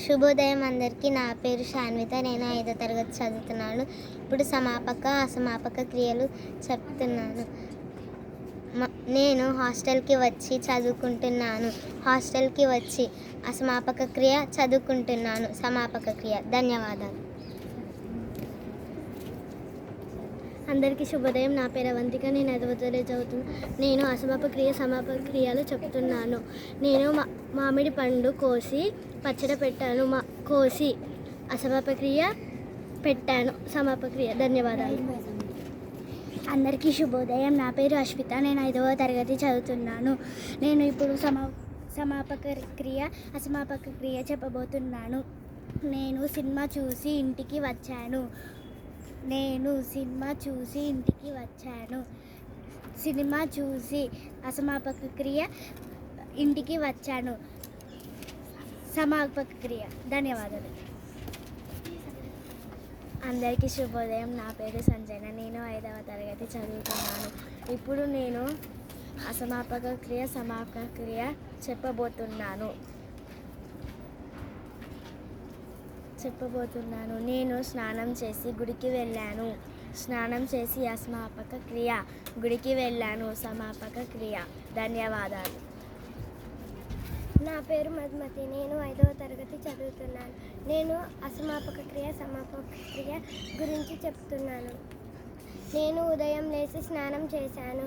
శుభోదయం అందరికీ. నా పేరు శాన్విత. నేను 5వ తరగతి చదువుతున్నాను. ఇప్పుడు సమాపక అసమాపక క్రియలు చెప్తున్నాను. నేను హాస్టల్కి వచ్చి చదువుకుంటున్నాను. హాస్టల్కి వచ్చి అసమాపక క్రియ చదువుకుంటున్నాను. సమాపక క్రియ. ధన్యవాదాలు. అందరికీ శుభోదయం. నా పేరు అవంతిక. నేను 5వ తరగతి చదువుతున్నాను. నేను అసమాపక క్రియ సమాపక క్రియలు చెప్తున్నాను. నేను మామిడి పండు కోసి పచ్చడి పెట్టాను. కోసి అసమాపక క్రియ, పెట్టాను సమాపక క్రియ. ధన్యవాదాలు. అందరికీ శుభోదయం. నా పేరు అశ్విత. నేను 5వ తరగతి చదువుతున్నాను. నేను ఇప్పుడు సమాపక క్రియ అసమాపక క్రియ చెప్పబోతున్నాను. నేను సినిమా చూసి ఇంటికి వచ్చాను. సినిమా చూసి అసమాపక క్రియ ఇంటికి వచ్చాను. సమాపక క్రియ. ధన్యవాదాలు. అందరికీ శుభోదయం. నా పేరు సంజన. నేను 5వ తరగతి చదువుతున్నాను. ఇప్పుడు నేను అసమాపక క్రియ సమాపక క్రియ చెప్పబోతున్నాను. నేను స్నానం చేసి గుడికి వెళ్ళాను. స్నానం చేసి అసమాపక క్రియ. గుడికి వెళ్ళాను సమాపక క్రియ. ధన్యవాదాలు. నా పేరు మధుమతి. నేను 5వ తరగతి చదువుతున్నాను. నేను అసమాపక క్రియ సమాపక క్రియ గురించి చెప్తున్నాను. నేను ఉదయం లేచి స్నానం చేశాను.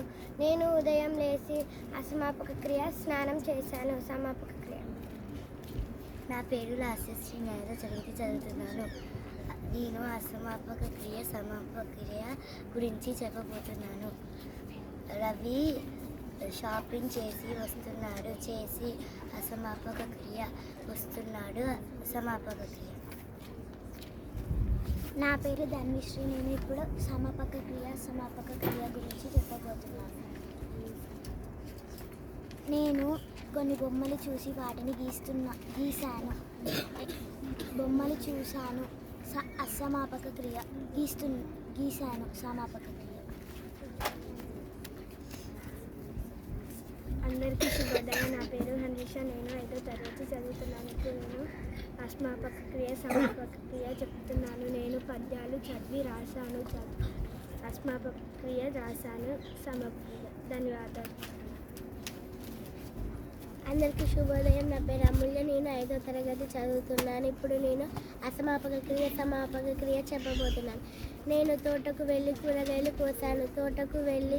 అసమాపక క్రియ స్నానం చేశాను. సమాపక క్రియ. నా పేరు లాస్యశ్రీ. 5వ తరగతి చదువుతున్నాను. నేను అసమాపక క్రియ సమాపక క్రియ గురించి చెప్పబోతున్నాను. రవి షాపింగ్ చేసి వస్తున్నాడు. చేసి అసమాపక క్రియ. వస్తున్నాడు సమాపక క్రియ. నా పేరు ధన్విశ్రీ. నేను ఇప్పుడు సమాపక క్రియ సమాపక క్రియ గురించి చెప్పబోతున్నాను. నేను కొన్ని బొమ్మలు చూసి వాటిని గీశాను. బొమ్మలు చూశాను. అసమాపక క్రియ. గీశాను సమాపక క్రియ. అందరికీ శుభోదయం. నా పేరు హన్విష. నేను 5వ తరగతి చదువుతున్నాను. ఇప్పుడు నేను అసమాపక క్రియ సమాపక క్రియ చెప్తున్నాను. నేను పద్యాలు చదివి రాశాను. అసమాపక క్రియ రాశాను. సమాపక క్రియ. ధన్యవాదాలు. అందరికీ శుభోదయం. నా పేరు అమూల్య. నేను 5వ తరగతి చదువుతున్నాను. ఇప్పుడు నేను అసమాపక క్రియ సమాపక క్రియ చెప్పబోతున్నాను. నేను తోటకు వెళ్ళి కూరగాయలు కోసాను. తోటకు వెళ్ళి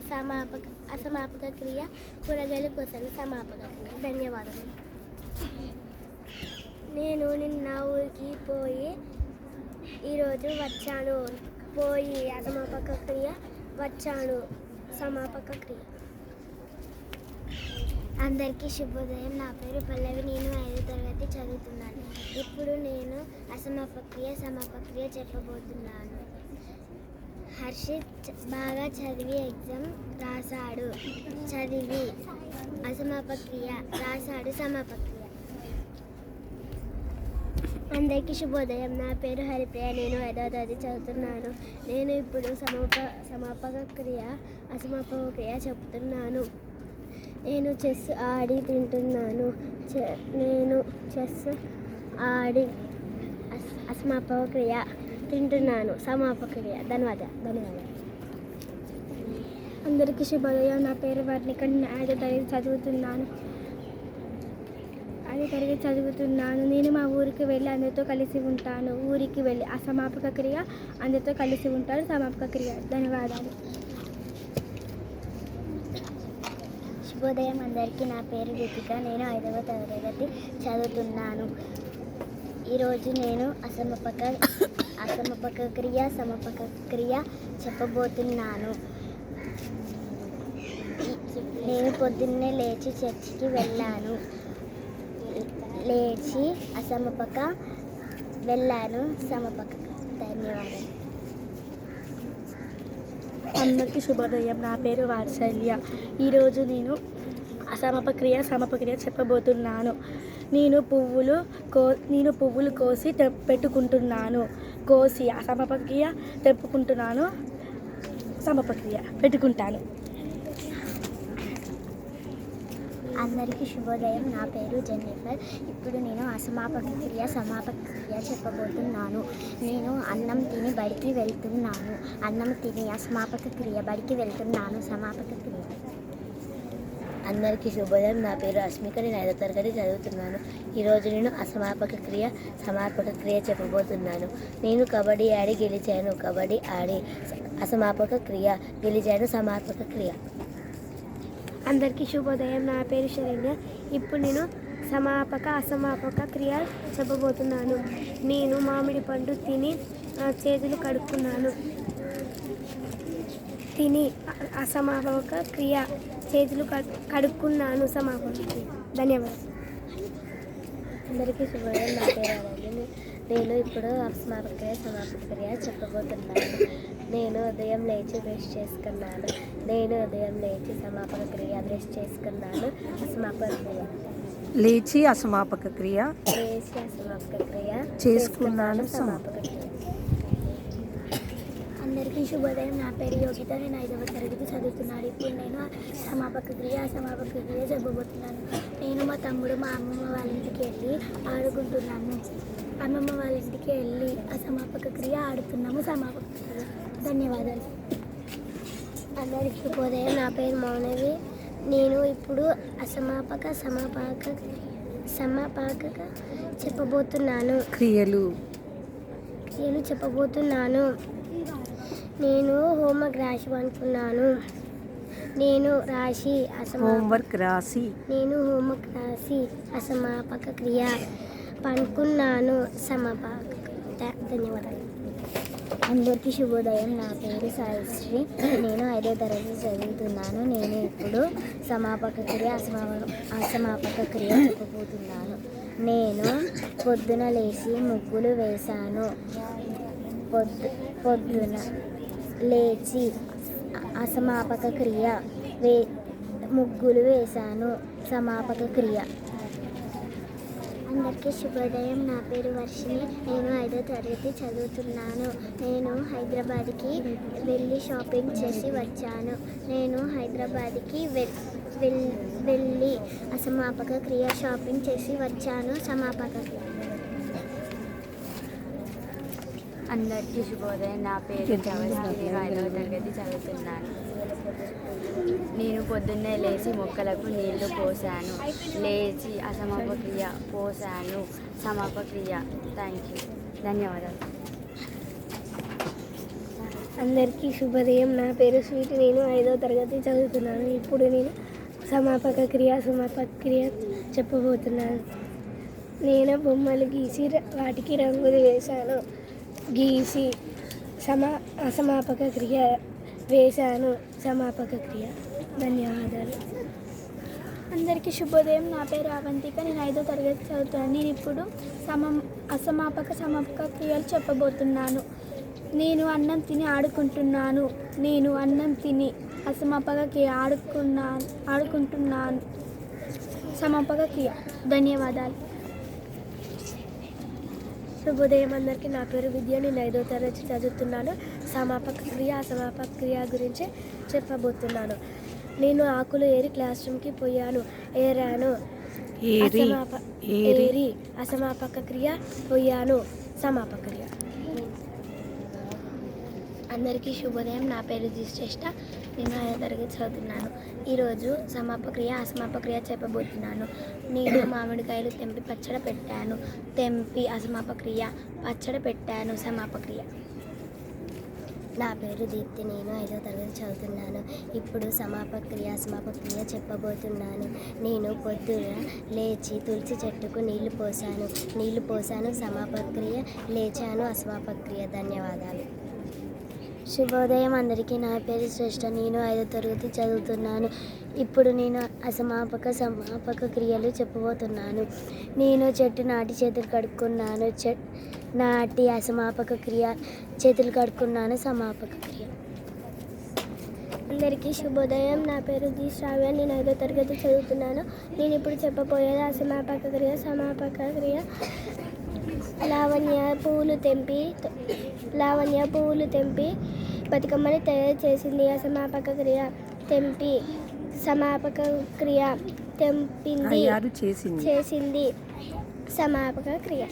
అసమాపక క్రియ. కూరగాయలు కోసాను. సమాపక క్రియ. ధన్యవాదాలు. నేను నిన్న ఊరికి పోయి ఈరోజు వచ్చాను. పోయి అసమాపక క్రియ. వచ్చాను సమాపక క్రియ. అందరికీ శుభోదయం. నా పేరు పల్లవి. నేను 5వ తరగతి చదువుతున్నాను. ఇప్పుడు నేను అసమాపక క్రియ సమాపక క్రియ చెప్పబోతున్నాను. హర్షిత్ బాగా చదివి ఎగ్జామ్ రాశాడు. చదివి అసమాపక క్రియ. రాశాడు సమాపక క్రియ. అందరికీ శుభోదయం. నా పేరు హరిప్రియ. నేను 5వ తరగతి చదువుతున్నాను. నేను ఇప్పుడు సమాపక క్రియ అసమాపక క్రియ చెప్తున్నాను. నేను చెస్ ఆడి తింటున్నాను. నేను చెస్ ఆడి అసమాపక క్రియ. తింటున్నాను సమాపక క్రియ. ధన్యవాదాలు. అందరికీ శుభోదయం. నా పేరు వర్ణిక. నేను 5వ తరగతి చదువుతున్నాను. నేను మా ఊరికి వెళ్ళి అందరితో కలిసి ఉంటాను. ఊరికి వెళ్ళి అసమాపక క్రియ. అందరితో కలిసి ఉంటాను. సమాపక క్రియ. ధన్యవాదాలు. శుభోదయం అందరికీ. నా పేరు దీపిక. నేను 5వ తరగతి చదువుతున్నాను. ఈరోజు నేను అసమాపక క్రియ సమాపక క్రియ చెప్పబోతున్నాను. నేను పొద్దున్నే లేచి చర్చికి వెళ్ళాను. లేచి అసమాపక వెళ్ళాను సమాపక. ధన్యవాదాలు. అందరికీ శుభోదయం. నా పేరు వాత్సల్య. ఈరోజు నేను అసమాపక క్రియ సమాపక క్రియ చెప్పబోతున్నాను. నేను పువ్వులు కోసి పెట్టుకుంటున్నాను. కోసి అసమాపక క్రియ. తెంపుకుంటున్నాను సమాపక క్రియ. పెట్టుకుంటాను. అందరికీ శుభోదయం. నా పేరు జెన్నిఫర్. ఇప్పుడు నేను అసమాపక క్రియ సమాపక క్రియ చెప్పబోతున్నాను. నేను అన్నం తిని బడికి వెళ్తున్నాను. అన్నం తిని అసమాపక క్రియ బడికి వెళ్తున్నాను సమాపక క్రియ. అందరికీ శుభోదయం. నా పేరు అస్మిక. నేను 5వ తరగతి చదువుతున్నాను. ఈరోజు నేను అసమాపక క్రియ సమాపక క్రియ చెప్పబోతున్నాను. నేను కబడ్డీ ఆడి గెలిచాను. కబడ్డీ ఆడి అసమాపక క్రియ గెలిచాను సమాపక క్రియ. అందరికీ శుభోదయం. నా పేరు శరణ్య. ఇప్పుడు నేను సమాపక అసమాపక క్రియ చెప్పబోతున్నాను. నేను మామిడి పండు తిని చేతులు కడుక్కున్నాను. తిని అసమాపక క్రియ చేతులు కడుక్కున్నాను సమాపక క్రియ. ధన్యవాదాలు. అందరికీ శుభోదయం. నా పేరు అరవింద్. నేను ఇప్పుడు అసమాపక క్రియ సమాపక క్రియ చెప్పబోతున్నాను. నేను ఉదయం లేచి బ్రష్ చేసుకున్నాను. నేను ఉదయం లేచి సమాపక క్రియ బ్రష్ చేసుకున్నాను అసమాపక క్రియ. లేచి అసమాపక క్రియ లేచి అసమాపక క్రియ చేసుకున్నాను సమాపక క్రియ. అందరికీ శుభోదయం. నా పేరు యోగిత. నేను 5వ తరగతి చదువుతున్నాను. ఇప్పుడు నేను సమాపక క్రియ అసమాపక క్రియ చెప్పబోతున్నాను. నేను మా తమ్ముడు మా అమ్మమ్మ వాళ్ళ ఇంటికి వెళ్ళి ఆడుకుంటున్నాను. అమ్మమ్మ వాళ్ళ ఇంటికి వెళ్ళి అసమాపక క్రియ ఆడుతున్నాము సమాపక క్రియ. ధన్యవాదాలు. అందరికీ శుభోదయం. నా పేరు మౌనవి. నేను ఇప్పుడు అసమాపక సమాపక చెప్పబోతున్నాను. క్రియలు చెప్పబోతున్నాను. నేను హోంవర్క్ రాసి అనుకున్నాను. నేను హోంవర్క్ రాసి నేను హోంవర్క్ రాసి అసమాపక క్రియ పనుకున్నాను సమాపక. ధన్యవాదాలు. అందరికీ శుభోదయం. నా పేరు సాయిశ్రీ. నేను 5వ తరగతి చదువుతున్నాను. నేను ఇప్పుడు సమాపక క్రియ అసమాపక క్రియ చెప్పబోతున్నాను. నేను పొద్దున లేచి ముగ్గులు వేశాను. పొద్దున లేచి అసమాపక క్రియ ముగ్గులు వేశాను సమాపక క్రియ. అందరికీ శుభోదయం. నా పేరు వర్షిణి. నేను 5వ తరగతి చదువుతున్నాను. నేను హైదరాబాద్కి వెళ్ళి షాపింగ్ చేసి వచ్చాను. నేను హైదరాబాద్కి వెళ్ళి అసమాపక క్రియ షాపింగ్ చేసి వచ్చాను సమాపక క్రియ. అందరికీ శుభోదయం. నా పేరు చవస్తి. నేను 5వ తరగతి చదువుతున్నాను. నేను పొద్దున్నే లేచి మొక్కలకు నీళ్లు పోసాను. లేచి అసమాపక క్రియ పోసాను సమాపక క్రియ. ధన్యవాదాలు. అందరికీ శుభోదయం. నా పేరు స్వీట్. నేను 5వ తరగతి చదువుతున్నాను. ఇప్పుడు నేను సమాపక క్రియ సమాపక క్రియ చెప్పబోతున్నాను. నేను బొమ్మలు గీసి వాటికి రంగులు వేశాను. గీసి అసమాపక క్రియ వేశాను సమాపక క్రియ. ధన్యవాదాలు. అందరికీ శుభోదయం. నా పేరు అవంతిక. నేను 5వ తరగతి చదువుతున్నాను. నేను ఇప్పుడు అసమాపక సమాపక క్రియలు చెప్పబోతున్నాను. నేను అన్నం తిని ఆడుకుంటున్నాను. నేను అన్నం తిని అసమాపక క్రియ ఆడుకుంటున్నాను సమాపక క్రియ. ధన్యవాదాలు. శుభోదయం అందరికీ. నా పేరు విద్య. నేను 5వ తరగతి చదువుతున్నాను. సమాపక క్రియ అసమాపక క్రియ గురించి చెప్పబోతున్నాను. నేను ఆకులు ఏరి క్లాస్ రూమ్కి పోయాను. ఏరాను ఏరి అసమాపక క్రియ పోయాను సమాపక క్రియ. అందరికీ శుభోదయం. నా పేరు శ్రేష్ఠ. నేను 5వ తరగతి చదువుతున్నాను. ఈరోజు సమాపక క్రియ అసమాపక క్రియ చెప్పబోతున్నాను. నేను మామిడికాయలు తెంపి పచ్చడి పెట్టాను. తెంపి అసమాపక క్రియ పచ్చడి పెట్టాను సమాపక క్రియ. నా పేరు దీప్తి. నేను 5వ తరగతి చదువుతున్నాను. ఇప్పుడు సమాపక క్రియ అసమాపక క్రియ చెప్పబోతున్నాను. నేను పొద్దున లేచి తులసి చెట్టుకు నీళ్లు పోసాను సమాపక క్రియ. లేచాను అసమాపక క్రియ. ధన్యవాదాలు. శుభోదయం అందరికీ. నా పేరు శ్రేష్ఠ. నేను 5వ తరగతి చదువుతున్నాను. ఇప్పుడు నేను అసమాపక సమాపక క్రియలు చెప్పబోతున్నాను. నేను చెట్టు నాటి చేతులు కడుక్కున్నాను. నాటి అసమాపక క్రియ చేతులు కడుక్కున్నాను సమాపక క్రియ. అందరికీ శుభోదయం. నా పేరు శ్రావ్య. నేను 5వ తరగతి చదువుతున్నాను. నేను ఇప్పుడు చెప్పబోయేది అసమాపక క్రియ సమాపక క్రియ. లావణ్య పువ్వులు తెంపి బతుకమ్మని తయారు చేసింది. అసమాపక క్రియ. తెంపి సమాపక క్రియ. తెంపింది తయారు చేసింది చేసింది సమాపక క్రియ